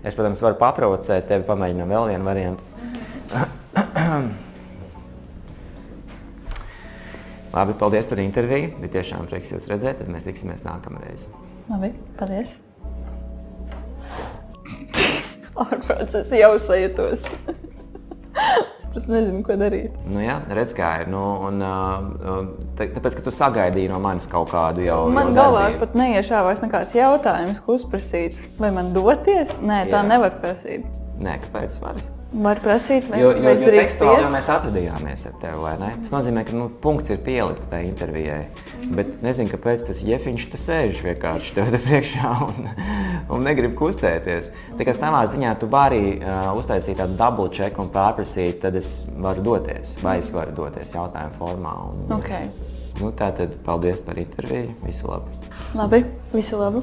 Es, protams, varu paprovocēt tevi, pamēģinām vēl vienu variantu. Labi, paldies par interviju. Bija tiešām prieks jūs redzēt, tad mēs tiksimies nākamreiz. Labi, paldies. Ārprāts, es jau sajūtos. Es pat nezinu, ko darīt. Nu jā, redz kā ir. Nu, un, tāpēc, ka tu sagaidīji no manis kaut kādu jau Man galvā pat neiešāvās nekāds jautājums, ko uzprasīt. Vai man doties? Nē, tā nevar prasīt. Nē, kāpēc vari? Var prasīt, vai Jo es drīkst tekstuāli iet? jau mēs atradījāmies ar tevi, vai ne? Tas nozīmē, ka punkts ir pielikts tajā intervijai. Bet nezinu, kāpēc tas jefiņš te sēž vienkārši tev te priekšā un negrib kustēties. Tā kā savā ziņā tu vari uztaisīt tādu double check un pārprasīt, tad es varu doties, vai es varu doties jautājumu formā. Un, Okay. Tātad paldies par interviju. Visu labu. Labi, visu labu.